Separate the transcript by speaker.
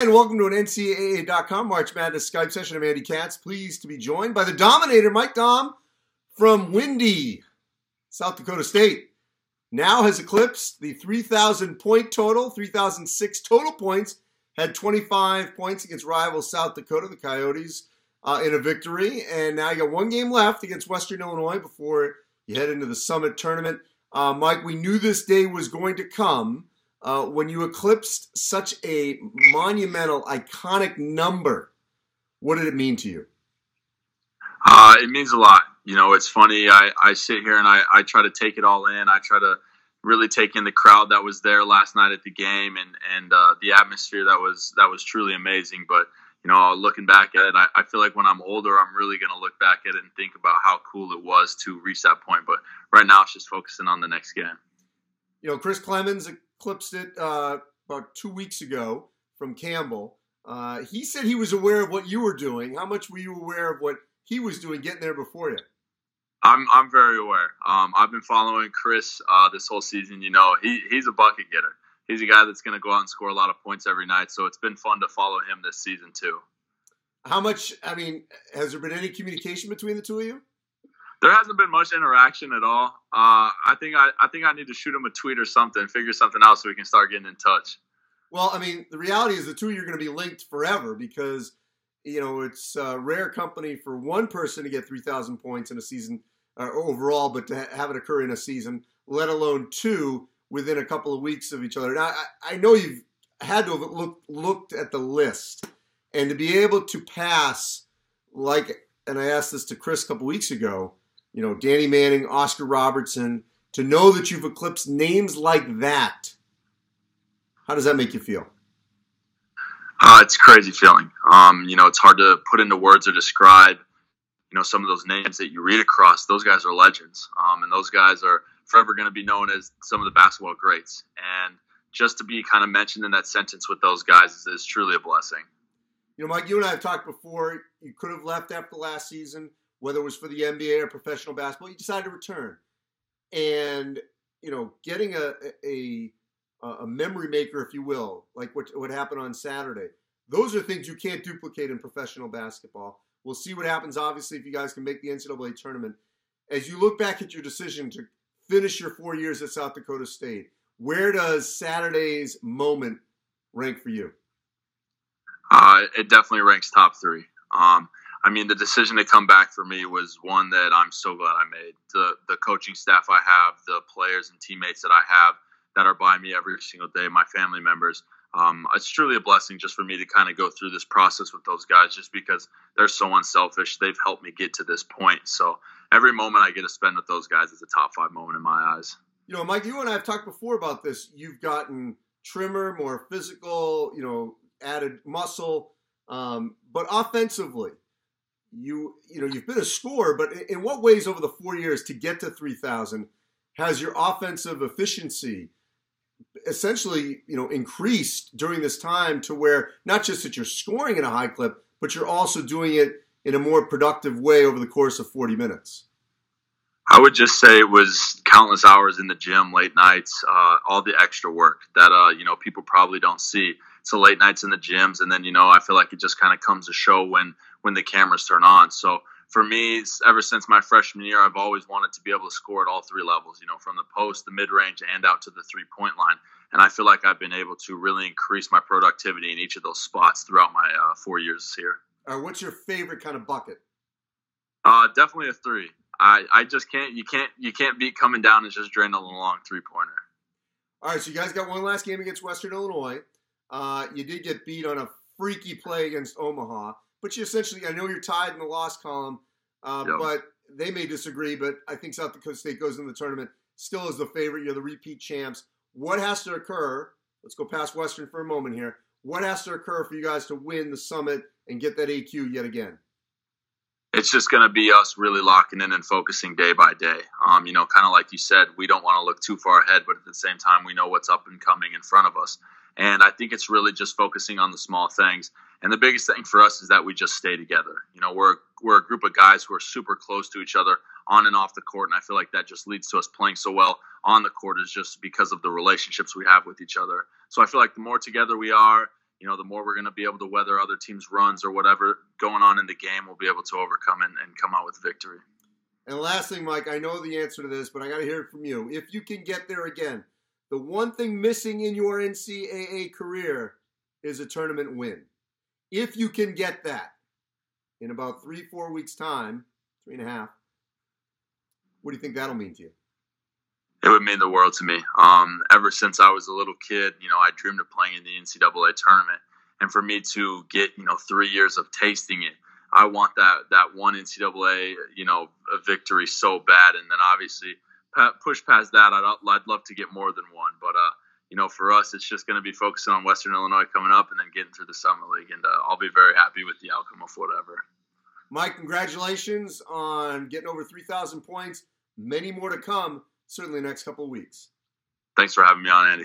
Speaker 1: And welcome to an NCAA.com March Madness Skype session. I'm Andy Katz. Pleased to be joined by the Dominator, Mike Daum, from windy South Dakota State. Now has eclipsed the 3,000 point total, 3,006 total points. Had 25 points against rival South Dakota, the Coyotes, in a victory. And now you got one game left against Western Illinois before you head into the Summit Tournament. Mike, we knew this day was going to come. When you eclipsed such a monumental, iconic number, what did it mean to you?
Speaker 2: It means a lot. You know, it's funny. I sit here and I try to take it all in. I try to really take in the crowd that was there last night at the game and the atmosphere that was truly amazing. But, you know, looking back at it, I feel like when I'm older, I'm really going to look back at it and think about how cool it was to reach that point. But right now, it's just focusing on the next game.
Speaker 1: You know, Chris Clemens eclipsed it about 2 weeks ago from Campbell. He said he was aware of what you were doing. How much were you aware of what he was doing getting there before you?
Speaker 2: I'm very aware. I've been following Chris this whole season. You know, he's a bucket getter. He's a guy that's going to go out and score a lot of points every night. So it's been fun to follow him this season too.
Speaker 1: How much? I mean, has there been any communication between the two of you?
Speaker 2: There hasn't been much interaction at all. I think I need to shoot him a tweet or something, figure something out so we can start getting in touch.
Speaker 1: Well, I mean, the reality is the two of you are going to be linked forever because, you know, it's a rare company for one person to get 3,000 points in a season overall, but to have it occur in a season, let alone two within a couple of weeks of each other. Now, I know you've had to have looked at the list, and to be able to pass, and I asked this to Chris a couple weeks ago, you know, Danny Manning, Oscar Robertson, to know that you've eclipsed names like that, how does that make you feel?
Speaker 2: It's a crazy feeling. You know, it's hard to put into words or describe, you know, some of those names that you read across. Those guys are legends. And those guys are forever going to be known as some of the basketball greats. And just to be kind of mentioned in that sentence with those guys is truly a blessing.
Speaker 1: You know, Mike, you and I have talked before. You could have left after last season, whether it was for the NBA or professional basketball. You decided to return. And, you know, getting a memory maker, if you will, like what happened on Saturday, those are things you can't duplicate in professional basketball. We'll see what happens, obviously, if you guys can make the NCAA tournament. As you look back at your decision to finish your 4 years at South Dakota State, where does Saturday's moment rank for you?
Speaker 2: It definitely ranks top three. I mean, the decision to come back for me was one that I'm so glad I made. The coaching staff I have, the players and teammates that I have that are by me every single day, my family members, it's truly a blessing just for me to kind of go through this process with those guys just because they're so unselfish. They've helped me get to this point. So every moment I get to spend with those guys is a top 5 moment in my eyes.
Speaker 1: You know, Mike, you and I have talked before about this. You've gotten trimmer, more physical, you know, added muscle, but offensively, you've been a scorer, but in what ways over the 4 years to get to 3,000 has your offensive efficiency essentially, you know, increased during this time to where not just that you're scoring in a high clip, but you're also doing it in a more productive way over the course of 40 minutes?
Speaker 2: I would just say it was countless hours in the gym, late nights, all the extra work that, you know, people probably don't see. So late nights in the gyms, and then, you know, I feel like it just kind of comes to show when the cameras turn on. So for me, ever since my freshman year, I've always wanted to be able to score at all three levels, you know, from the post, the mid-range, and out to the three-point line. And I feel like I've been able to really increase my productivity in each of those spots throughout my 4 years here.
Speaker 1: What's your favorite kind of bucket?
Speaker 2: Definitely a three. I just can't. You can't beat coming down and just draining a long three-pointer.
Speaker 1: All right, so you guys got one last game against Western Illinois. You did get beat on a freaky play against Omaha, but you essentially, I know you're tied in the loss column, but they may disagree, but I think South Dakota State goes into the tournament still as the favorite. You're the repeat champs. What has to occur? Let's go past Western for a moment here. What has to occur for you guys to win the Summit and get that AQ yet again?
Speaker 2: It's just going to be us really locking in and focusing day by day. You know, kind of like you said, we don't want to look too far ahead, but at the same time, we know what's up and coming in front of us. And I think it's really just focusing on the small things. And the biggest thing for us is that we just stay together. You know, we're a group of guys who are super close to each other on and off the court. And I feel like that just leads to us playing so well on the court is just because of the relationships we have with each other. So I feel like the more together we are, the more we're going to be able to weather other teams' runs or whatever going on in the game, we'll be able to overcome and come out with victory.
Speaker 1: And last thing, Mike, I know the answer to this, but I got to hear it from you. If you can get there again, the one thing missing in your NCAA career is a tournament win. If you can get that in about 3-4 weeks' time, 3.5, what do you think that'll mean to you?
Speaker 2: It would mean the world to me. Ever since I was a little kid, I dreamed of playing in the NCAA tournament. And for me to get, 3 years of tasting it, I want that one NCAA, a victory so bad. And then obviously push past that, I'd love to get more than one. But, for us, it's just going to be focusing on Western Illinois coming up and then getting through the Summer League. And I'll be very happy with the outcome of whatever.
Speaker 1: Mike, congratulations on getting over 3,000 points. Many more to come, certainly the next couple of weeks.
Speaker 2: Thanks for having me on, Andy.